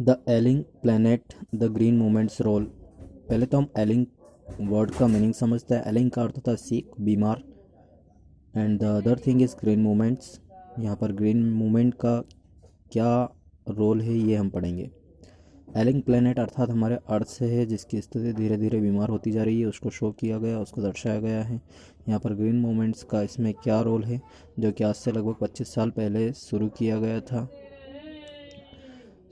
The ailing planet the green movement's role. पहले तो हम एलिंग वर्ड का मीनिंग समझते हैं। एलिंग का अर्थ होता है सीक, बीमार, and the other thing is green movements. यहाँ पर ग्रीन मूवमेंट का क्या रोल है ये हम पढ़ेंगे। एलिंग प्लैनेट अर्थात हमारे अर्थ से है जिसकी स्थिति धीरे धीरे बीमार होती जा रही है, उसको शो किया गया, उसको दर्शाया गया है। यहाँ पर ग्रीन मूवमेंट्स का इसमें क्या रोल है जो कि आज से लगभग 25 साल पहले शुरू किया गया था।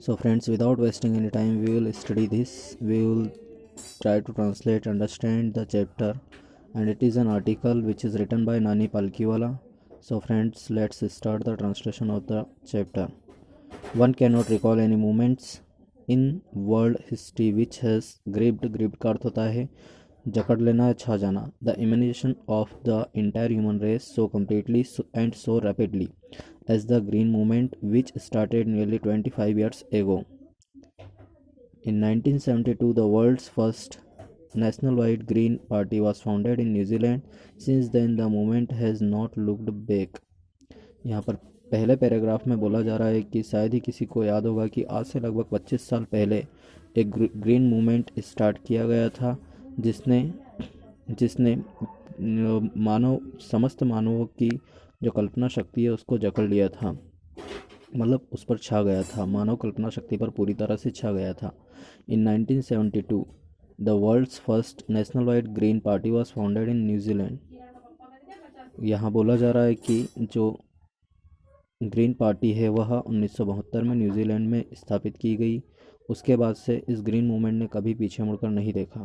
So friends, without wasting any time, we will study this. We will try to translate, understand the chapter, and it is an article which is written by Nani Palkiwala. So friends, let's start the translation of the chapter. One cannot recall any moments in world history which has gripped का अर्थ होता है जकड़ लेना, छा जाना, the imagination of the entire human race so completely and so rapidly as the Green Movement, which started nearly 25 years ago. In 1972, the world's first nationwide Green Party was founded in New Zealand. Since then, the movement has not looked back. यहाँ पर पहले paragraph में बोला जा रहा है कि शायद ही किसी को याद होगा कि आज से लगभग 25 साल पहले एक ग्रीन मूवमेंट स्टार्ट किया गया था जिसने जिसने समस्त मानवों की जो कल्पना शक्ति है उसको जकड़ लिया था, मतलब उस पर छा गया था, मानव कल्पना शक्ति पर पूरी तरह से छा गया था। In 1972 the world's first national wide green party was founded in New Zealand. यहाँ बोला जा रहा है कि जो ग्रीन पार्टी है वह 1972 में न्यूजीलैंड में स्थापित की गई। उसके बाद से इस ग्रीन मूवमेंट ने कभी पीछे मुड़कर नहीं देखा।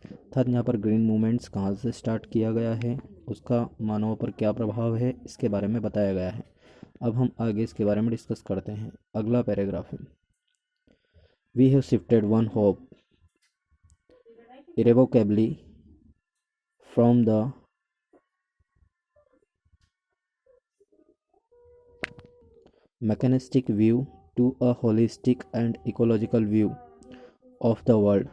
अर्थात यहाँ पर ग्रीन मूवमेंट्स कहाँ से स्टार्ट किया गया है, उसका मानवों पर क्या प्रभाव है, इसके बारे में बताया गया है। अब हम आगे इसके बारे में डिस्कस करते हैं। अगला पैराग्राफ है, we have shifted one hope irrevocably from the mechanistic view to a holistic and ecological view of the world.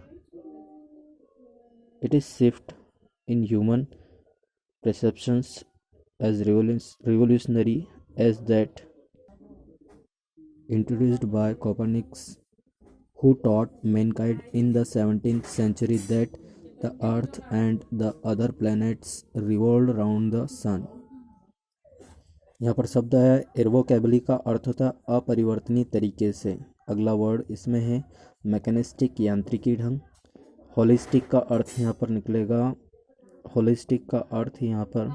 It is shift in human perceptions as revolutionary as that introduced by Copernicus, who taught mankind in the 17th century that the earth and the other planets revolved around the sun. यहाँ पर शब्द है इरवोकेबली का अर्थ होता है अपरिवर्तनीय तरीके से। अगला वर्ड इसमें है मैकेनिस्टिक, यांत्रिकी ढंग। होलिस्टिक का अर्थ यहाँ पर निकलेगा, होलिस्टिक का अर्थ यहाँ पर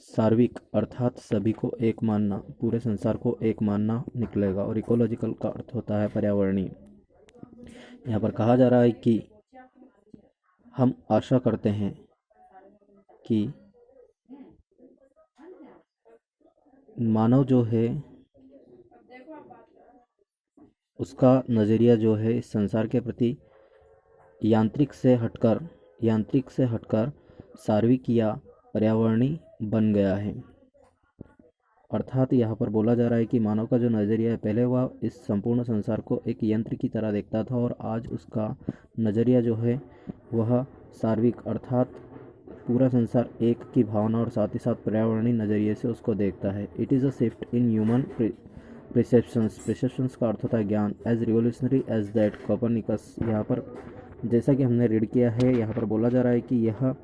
सार्विक अर्थात सभी को एक मानना, पूरे संसार को एक मानना निकलेगा। और इकोलॉजिकल का अर्थ होता है पर्यावरणीय। यहाँ पर कहा जा रहा है कि हम आशा करते हैं कि मानव जो है उसका नज़रिया जो है इस संसार के प्रति यांत्रिक से हटकर सार्विक या पर्यावरणीय बन गया है। अर्थात यहाँ पर बोला जा रहा है कि मानव का जो नज़रिया है, पहले वह इस संपूर्ण संसार को एक यंत्र की तरह देखता था और आज उसका नज़रिया जो है वह सार्विक अर्थात पूरा संसार एक की भावना और साथ ही साथ पर्यावरणीय नज़रिए से उसको देखता है। It is a shift in human perceptions का अर्थ होता है ज्ञान, as revolutionary as that Copernicus. यहाँ पर जैसा कि हमने रीड किया है, यहाँ पर बोला जा रहा है कि यह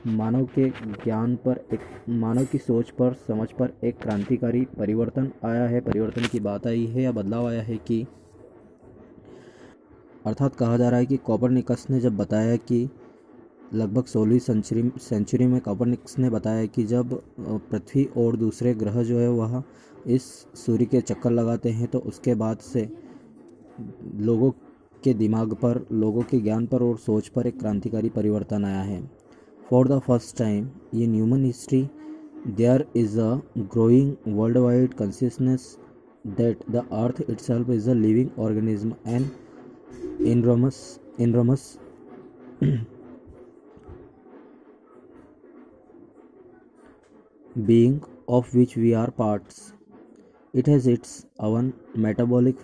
मानव के ज्ञान पर, एक मानव की सोच पर, समझ पर एक क्रांतिकारी परिवर्तन आया है, परिवर्तन की बात आई है या बदलाव आया है कि अर्थात कहा जा रहा है कि कोपरनिकस ने जब बताया कि लगभग 16वीं सेंचुरी में कोपरनिकस ने बताया कि जब पृथ्वी और दूसरे ग्रह जो है वह इस सूर्य के चक्कर लगाते हैं तो उसके बाद से लोगों के दिमाग पर, लोगों के ज्ञान पर और सोच पर एक क्रांतिकारी परिवर्तन आया है। For the first time in human history there is a growing world wide consciousness that the earth itself is a living organism and enormous being of which we are parts. It has its own metabolic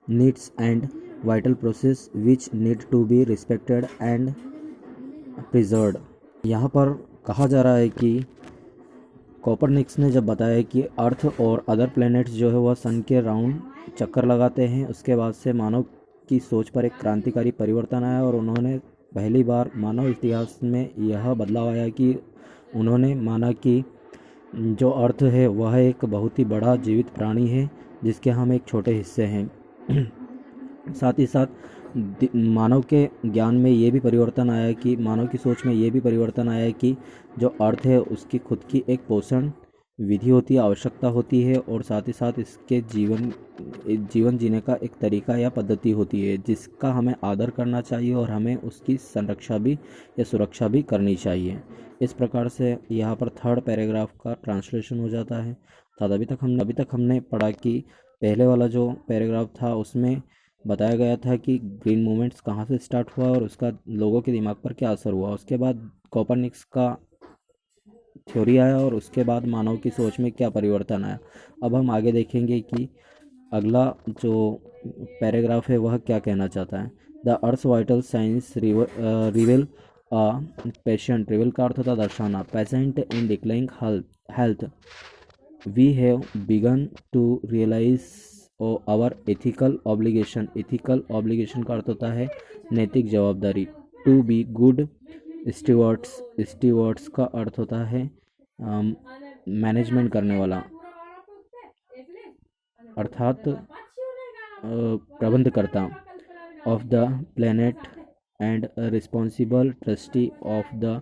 needs and vital process which need to be respected and preserved. यहाँ पर कहा जा रहा है कि Copernicus ने जब बताया कि अर्थ और अदर प्लैनेट्स जो है वह सन के राउंड चक्कर लगाते हैं, उसके बाद से मानव की सोच पर एक क्रांतिकारी परिवर्तन आया और उन्होंने पहली बार मानव इतिहास में यह बदलाव आया कि उन्होंने माना कि जो अर्थ है वह एक बहुत ही बड़ा जीवित प्राणी है जिसके हम एक छोटे हिस्से हैं। साथ ही साथ मानव के ज्ञान में ये भी परिवर्तन आया कि मानव की सोच में ये भी परिवर्तन आया कि जो अर्थ है उसकी खुद की एक पोषण विधि होती है, आवश्यकता होती है और साथ ही साथ इसके जीवन जीने का एक तरीका या पद्धति होती है जिसका हमें आदर करना चाहिए और हमें उसकी संरक्षा भी या सुरक्षा भी करनी चाहिए। इस प्रकार से यहाँ पर थर्ड पैराग्राफ का ट्रांसलेशन हो जाता है। अभी तक हमने पढ़ा कि पहले वाला जो पैराग्राफ था उसमें बताया गया था कि ग्रीन मूवमेंट्स कहाँ से स्टार्ट हुआ और उसका लोगों के दिमाग पर क्या असर हुआ। उसके बाद कोपरनिकस का थ्योरी आया और उसके बाद मानव की सोच में क्या परिवर्तन आया। अब हम आगे देखेंगे कि अगला जो पैराग्राफ है वह क्या कहना चाहता है। The earth vital science reveal patient, reveal का अर्थ होता दर्शाना, patient in declining health we have begun to realize our ethical obligation. Ethical obligation का अर्थ होता है नैतिक जवाबदारी। To be good stewards, stewards का अर्थ होता है मैनेजमेंट करने वाला अर्थात प्रबंधकर्ता। Of the planet and responsible trustee of the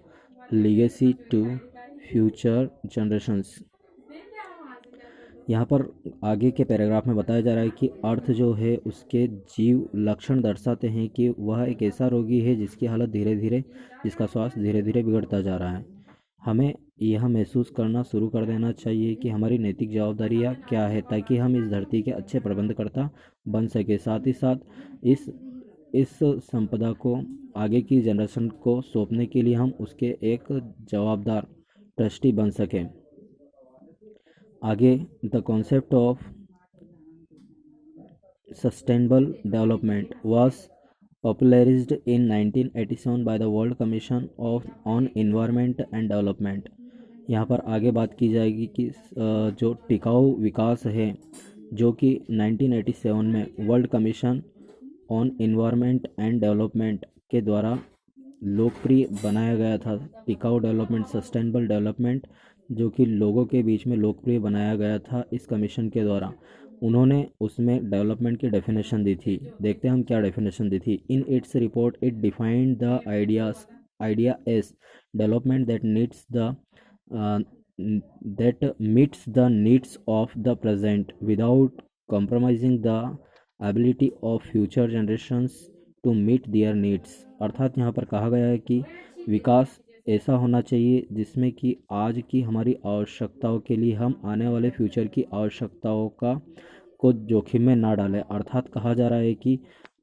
legacy to future generations. यहाँ पर आगे के पैराग्राफ में बताया जा रहा है कि अर्थ जो है उसके जीव लक्षण दर्शाते हैं कि वह एक ऐसा रोगी है जिसकी हालत जिसका स्वास्थ्य धीरे धीरे बिगड़ता जा रहा है। हमें यह महसूस करना शुरू कर देना चाहिए कि हमारी नैतिक जवाबदारियाँ क्या है ताकि हम इस धरती के अच्छे प्रबंधकर्ता बन सके। साथ ही साथ इस संपदा को आगे की जनरेशन को सौंपने के लिए हम उसके एक जवाबदार ट्रस्टी बन सकें। आगे the concept of sustainable development was popularized in 1987 by the World Commission on Environment and Development। यहाँ पर आगे बात की जाएगी कि जो टिकाऊ विकास है जो कि 1987 में world commission on environment and development के द्वारा लोकप्रिय बनाया गया था। टिकाऊ डेवलपमेंट, सस्टेनेबल डेवलपमेंट जो कि लोगों के बीच में लोकप्रिय बनाया गया था इस कमीशन के द्वारा। उन्होंने उसमें डेवलपमेंट की डेफिनेशन दी थी। देखते हैं हम क्या डेफिनेशन दी थी। In its report it defined the idea as development that meets the needs of the present without compromising the ability of future generations to meet their needs. अर्थात यहाँ पर कहा गया है कि विकास ऐसा होना चाहिए जिसमें कि आज की हमारी आवश्यकताओं के लिए हम आने वाले फ्यूचर की आवश्यकताओं को जोखिम में ना डालें। अर्थात कहा जा रहा है कि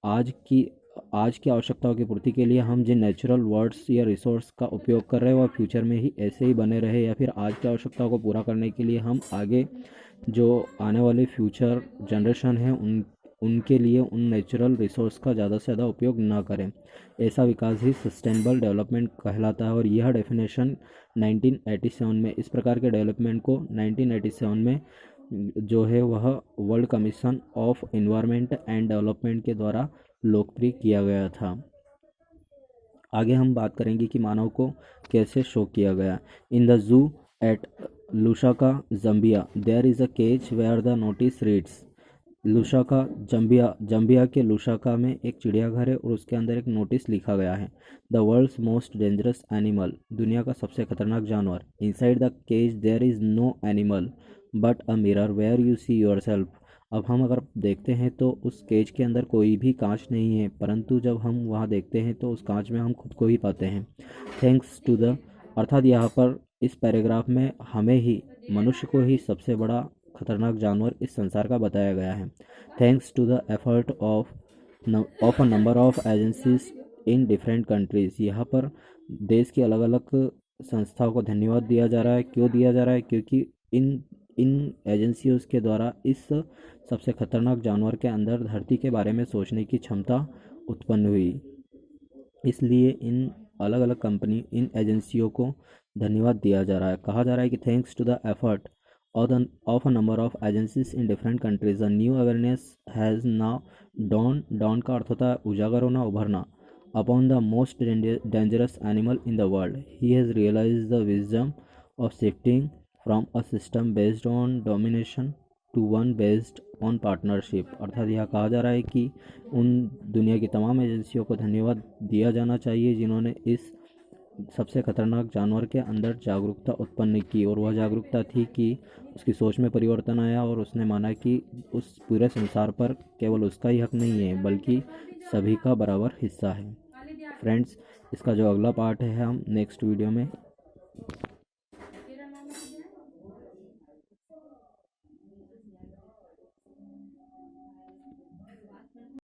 आज की आवश्यकताओं की पूर्ति के लिए हम जिन नेचुरल वर्ड्स या रिसोर्स का उपयोग कर रहे हैं वह फ्यूचर में ही ऐसे ही बने रहे, या फिर आज की आवश्यकताओं को पूरा करने के लिए हम आगे जो आने वाले फ्यूचर जनरेशन है उनके लिए उन नेचुरल रिसोर्स का ज़्यादा से ज़्यादा उपयोग ना करें। ऐसा विकास ही सस्टेनेबल डेवलपमेंट कहलाता है। और यह डेफिनेशन 1987 में इस प्रकार के डेवलपमेंट को 1987 में जो है वह world commission of environment and development के द्वारा लोकप्रिय किया गया था। आगे हम बात करेंगे कि मानव को कैसे शो किया गया। In the zoo at Lusaka Zambia there is a cage where the notice reads. Lusaka Zambia के लुसाका में एक चिड़ियाघर है और उसके अंदर एक नोटिस लिखा गया है। The world's most dangerous animal, दुनिया का सबसे खतरनाक जानवर। Inside the cage there is no animal but a mirror where you see yourself. अब हम अगर देखते हैं तो उस केज के अंदर कोई भी कांच नहीं है, परंतु जब हम वहाँ देखते हैं तो उस कांच में हम खुद को ही पाते हैं। थैंक्स टू द, अर्थात यहाँ पर इस पैराग्राफ में हमें ही मनुष्य को ही सबसे बड़ा खतरनाक जानवर इस संसार का बताया गया है। Thanks to the effort of a number of agencies in different countries. यहाँ पर देश की अलग अलग संस्थाओं को धन्यवाद दिया जा रहा है। क्यों दिया जा रहा है? क्योंकि इन एजेंसियों के द्वारा इस सबसे खतरनाक जानवर के अंदर धरती के बारे में सोचने की क्षमता उत्पन्न हुई। इसलिए इन अलग अलग कंपनी इन एजेंसियों को धन्यवाद दिया जा रहा है। कहा जा रहा है कि thanks to the effort of a number of agencies in different countries a new awareness has now dawned का अर्थ होता है उजागर होना, उभरना, upon the most dangerous animal in the world. He has realize the wisdom of shifting from a system based on domination to one based on partnership. अर्थात यह कहा जा रहा है कि उन दुनिया की तमाम एजेंसियों को धन्यवाद दिया जाना चाहिए जिन्होंने इस सबसे खतरनाक जानवर के अंदर जागरूकता उत्पन्न की, और वह जागरूकता थी कि उसकी सोच में परिवर्तन आया और उसने माना कि उस पूरे संसार पर केवल उसका ही हक नहीं है बल्कि सभी का बराबर हिस्सा है। फ्रेंड्स, इसका जो अगला पार्ट है हम नेक्स्ट वीडियो में